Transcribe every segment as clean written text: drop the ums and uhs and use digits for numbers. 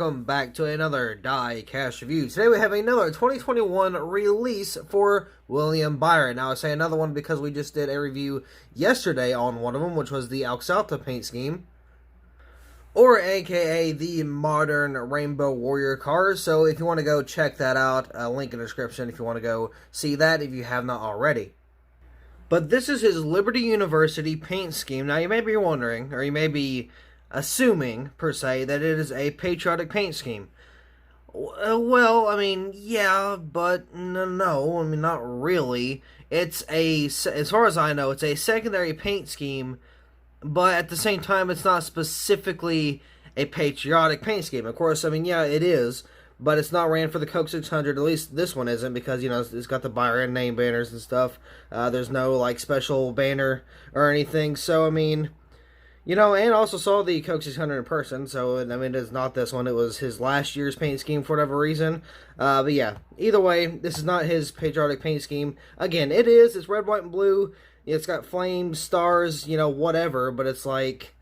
welcome back to another Diecast review. Today we have another 2021 release for William Byron. Now I say another one because we just did a review yesterday on one of them, which was the Out paint scheme, or aka the modern Rainbow Warrior cars. So if you want to go check that out, link in the description if you want to go see that if you have not already. But this is his Liberty University paint scheme. Now you may be wondering, or you may be assuming, per se, that it is a patriotic paint scheme. Well, I mean, yeah, but no, I mean, not really. It's as far as I know, it's a secondary paint scheme, but at the same time, it's not specifically a patriotic paint scheme. Of course, I mean, yeah, it is, but it's not ran for the Coke 600, at least this one isn't, because, you know, it's got the Byron name banners and stuff. There's no, like, special banner or anything, so, I mean, you know, and also saw the Coke 600 in person, so, I mean, it's not this one. It was his last year's paint scheme for whatever reason. But yeah, either way, this is not his patriotic paint scheme. Again, it is. It's red, white, and blue. It's got flames, stars, you know, whatever, but it's like,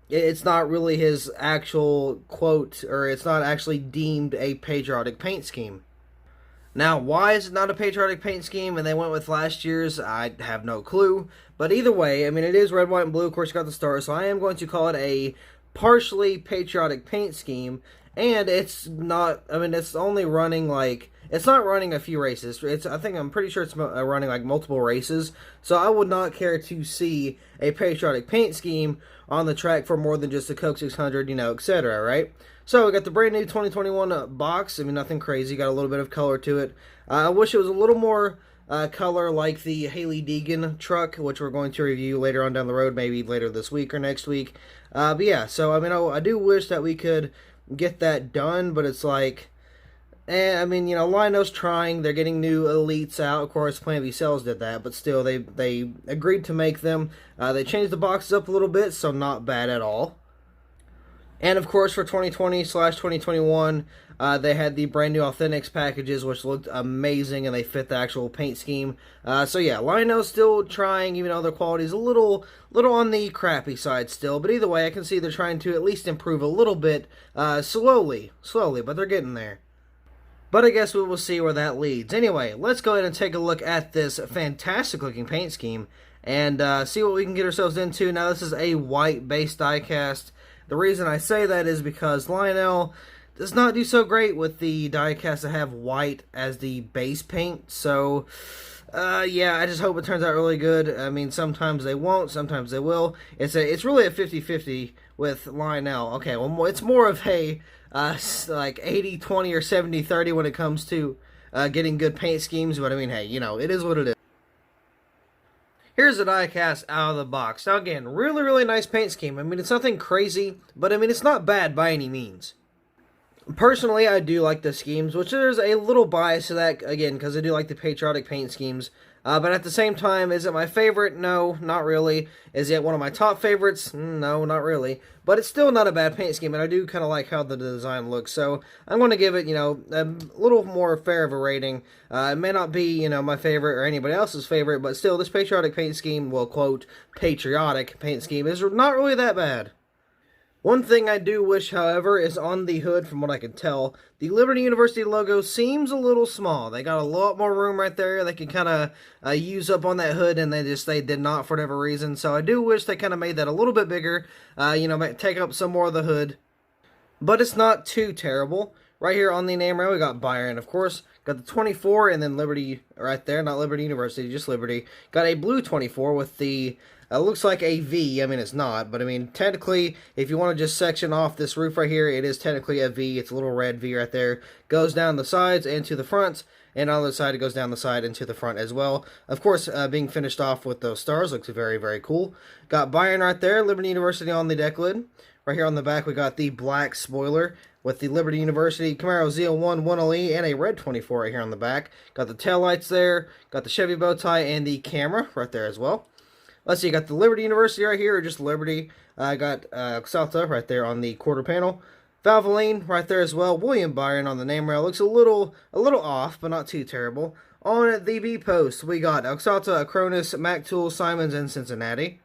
it's not really his actual quote, or it's not actually deemed a patriotic paint scheme. Now, why is it not a patriotic paint scheme and they went with last year's, I have no clue. But either way, I mean, it is red, white, and blue. Of course, you got the stars, so I am going to call it a partially patriotic paint scheme. And it's not, I mean, it's only running, like, it's not running a few races. I'm pretty sure it's running, like, multiple races. So I would not care to see a patriotic paint scheme on the track for more than just the Coke 600, you know, etc., right? So we got the brand new 2021 box. I mean, nothing crazy. Got a little bit of color to it. I wish it was a little more color like the Hailie Deegan truck, which we're going to review later on down the road, maybe later this week or next week. But yeah, so I mean, I do wish that we could get that done, but it's like, I mean, you know, Lionel's trying. They're getting new elites out. Of course, Plan V Cells did that, but still, they agreed to make them. They changed the boxes up a little bit, so not bad at all. And of course, for 2020/2021, they had the brand new Authentics packages, which looked amazing, and they fit the actual paint scheme. So yeah, Lionel's still trying, even though their quality is a little on the crappy side still. But either way, I can see they're trying to at least improve a little bit, slowly, but they're getting there. But I guess we will see where that leads. Anyway, let's go ahead and take a look at this fantastic-looking paint scheme and see what we can get ourselves into. Now, this is a white-based diecast. The reason I say that is because Lionel does not do so great with the diecasts that have white as the base paint. So, yeah, I just hope it turns out really good. I mean, sometimes they won't, sometimes they will. It's really a 50-50 with Lionel. Okay, well, it's more of a like 80-20 or 70-30 when it comes to getting good paint schemes. But I mean, hey, you know, it is what it is. Here's the diecast out of the box. Now again, really nice paint scheme. I mean, it's nothing crazy, but I mean, it's not bad by any means. Personally, I do like the schemes, which there's a little bias to that, again, because I do like the patriotic paint schemes. But at the same time, is it my favorite? No, not really. Is it one of my top favorites? No, not really. But it's still not a bad paint scheme, and I do kind of like how the design looks. So I'm going to give it, you know, a little more fair of a rating. It may not be, you know, my favorite or anybody else's favorite, but still, this patriotic paint scheme, well, quote, patriotic paint scheme, is not really that bad. One thing I do wish, however, is on the hood, from what I can tell, the Liberty University logo seems a little small. They got a lot more room right there. They can kind of use up on that hood, and they did not for whatever reason. So I do wish they kind of made that a little bit bigger, you know, take up some more of the hood. But it's not too terrible. Right here on the name rail, we got Byron, of course. Got the 24, and then Liberty right there. Not Liberty University, just Liberty. Got a blue 24 with the... looks like a V. I mean, it's not, but I mean, technically, if you want to just section off this roof right here, it is technically a V. It's a little red V right there. Goes down the sides and to the front, and on the other side, it goes down the side and to the front as well. Of course, being finished off with those stars looks very cool. Got Byron right there, Liberty University on the deck lid. Right here on the back, we got the black spoiler with the Liberty University Camaro ZL1 1LE and a red 24 right here on the back. Got the taillights there, got the Chevy bow tie, and the camera right there as well. Let's see, you got the Liberty University right here, or just Liberty. I got Salta right there on the quarter panel. Valvoline right there as well. William Byron on the name rail. Looks a little off, but not too terrible. On the B post, we got Exalta, Acronis, Mac Tool, Simons, and Cincinnati.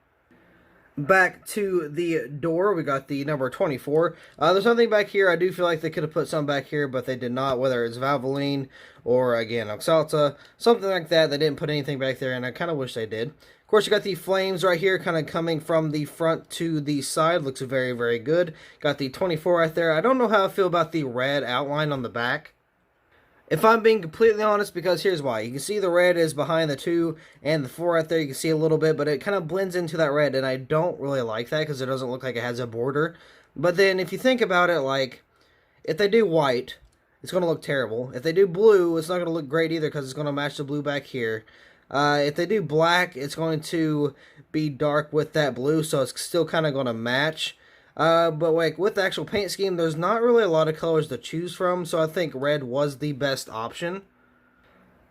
Back to the door, we got the number 24. There's nothing back here. I do feel like they could have put something back here, but they did not, whether it's Valvoline or, again, Oxalta, something like that. They didn't put anything back there, and I kind of wish they did. Of course, you got the flames right here, kind of coming from the front to the side. Looks very, very good. Got the 24 right there. I don't know how I feel about the red outline on the back, if I'm being completely honest, because here's why. You can see the red is behind the 2 and the 4 right there. You can see a little bit, but it kind of blends into that red, and I don't really like that because it doesn't look like it has a border. But then if you think about it, like, if they do white, it's going to look terrible. If they do blue, it's not going to look great either because it's going to match the blue back here. If they do black, it's going to be dark with that blue, so it's still kind of going to match. But like with the actual paint scheme, there's not really a lot of colors to choose from, so I think red was the best option.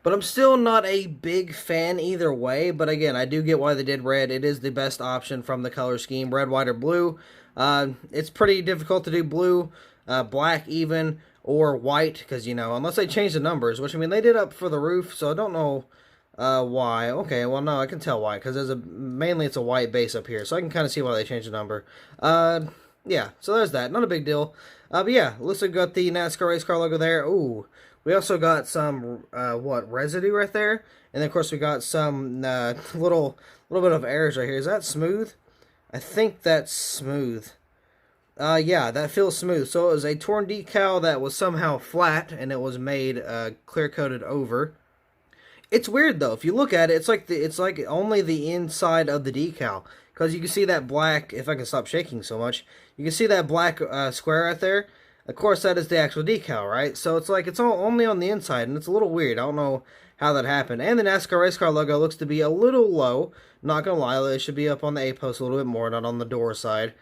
But I'm still not a big fan either way, but again, I do get why they did red. It is the best option from the color scheme, red, white, or blue. It's pretty difficult to do blue, black even, or white, because, you know, unless they change the numbers, which, I mean, they did up for the roof, so I don't know why. Okay, well, no, I can tell why, because mainly it's a white base up here, so I can kind of see why they changed the number. Yeah, so there's that. Not a big deal. But yeah, looks like we got the NASCAR race car logo there. Ooh, we also got some, residue right there. And then, of course, we got some, little bit of errors right here. Is that smooth? I think that's smooth. Yeah, that feels smooth. So it was a torn decal that was somehow flat, and it was made, clear-coated over. It's weird though. If you look at it, it's like only the inside of the decal, because you can see that black. If I can stop shaking so much, you can see that black square right there. Of course, that is the actual decal, right? So it's like it's all only on the inside, and it's a little weird. I don't know how that happened. And the NASCAR race car logo looks to be a little low. Not gonna lie, it should be up on the A post a little bit more, not on the door side.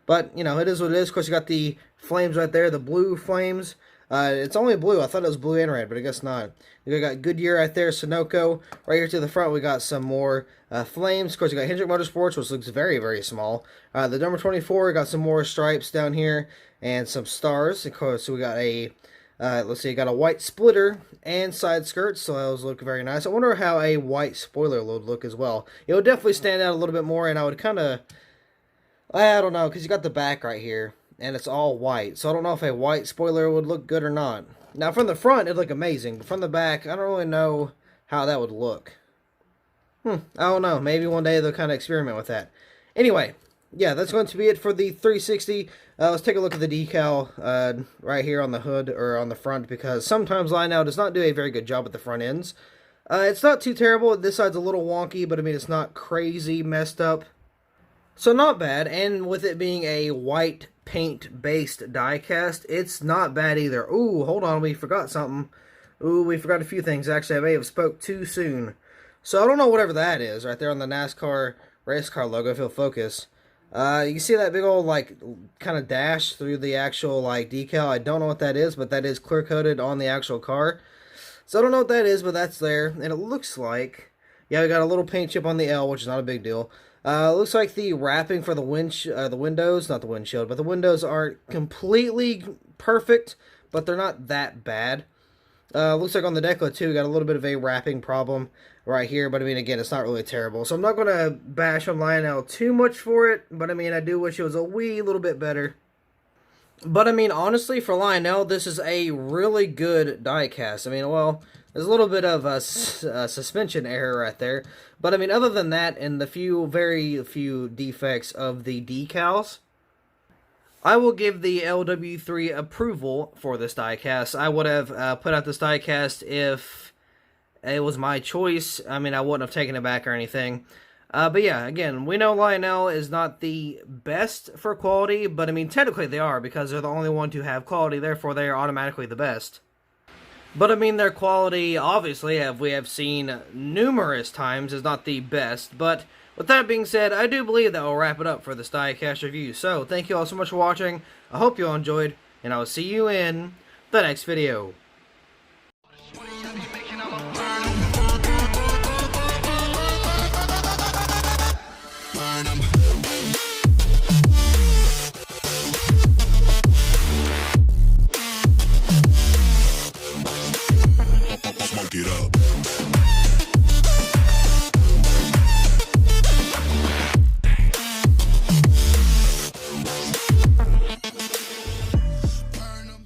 But you know, it is what it is. Of course, you got the flames right there, the blue flames. It's only blue. I thought it was blue and red, but I guess not. We got Goodyear right there, Sunoco. Right here to the front, we got some more flames. Of course, you got Hendrick Motorsports, which looks very, very small. The number 24, we got some more stripes down here and some stars. Of course, so we got a, let's see, got a white splitter and side skirts, so those look very nice. I wonder how a white spoiler would look as well. It would definitely stand out a little bit more, and I would kind of, I don't know, because you got the back right here. And it's all white, so I don't know if a white spoiler would look good or not. Now, from the front, it'd look amazing. But from the back, I don't really know how that would look. I don't know. Maybe one day they'll kind of experiment with that. Anyway, yeah, that's going to be it for the 360. Let's take a look at the decal right here on the hood, or on the front, because sometimes Lionel does not do a very good job at the front ends. It's not too terrible. This side's a little wonky, but I mean, it's not crazy messed up. So not bad, and with it being a white paint-based die-cast, it's not bad either. Ooh, hold on, we forgot something. Ooh, we forgot a few things. Actually, I may have spoke too soon. So I don't know whatever that is right there on the NASCAR race car logo, if you'll focus. You can see that big old, like, kind of dash through the actual, like, decal. I don't know what that is, but that is clear-coated on the actual car. So I don't know what that is, but that's there. And it looks like, yeah, we got a little paint chip on the L, which is not a big deal. Looks like the wrapping for the windows, not the windshield, but the windows aren't completely perfect, but they're not that bad. Looks like on the Decal too, we got a little bit of a wrapping problem right here, but I mean, again, it's not really terrible. So I'm not going to bash on Lionel too much for it, but I mean, I do wish it was a wee little bit better. But I mean, honestly, for Lionel, this is a really good die cast. I mean, well, there's a little bit of a suspension error right there. But I mean, other than that, and the very few defects of the decals, I will give the LW3 approval for this die cast. I would have put out this die cast if it was my choice. I mean, I wouldn't have taken it back or anything. But yeah, again, we know Lionel is not the best for quality, but I mean, technically they are, because they're the only one to have quality, therefore they are automatically the best. But I mean, their quality, obviously, we have seen numerous times, is not the best. But with that being said, I do believe that will wrap it up for this Diecast review. So, thank you all so much for watching. I hope you all enjoyed, and I will see you in the next video. Smoke it up.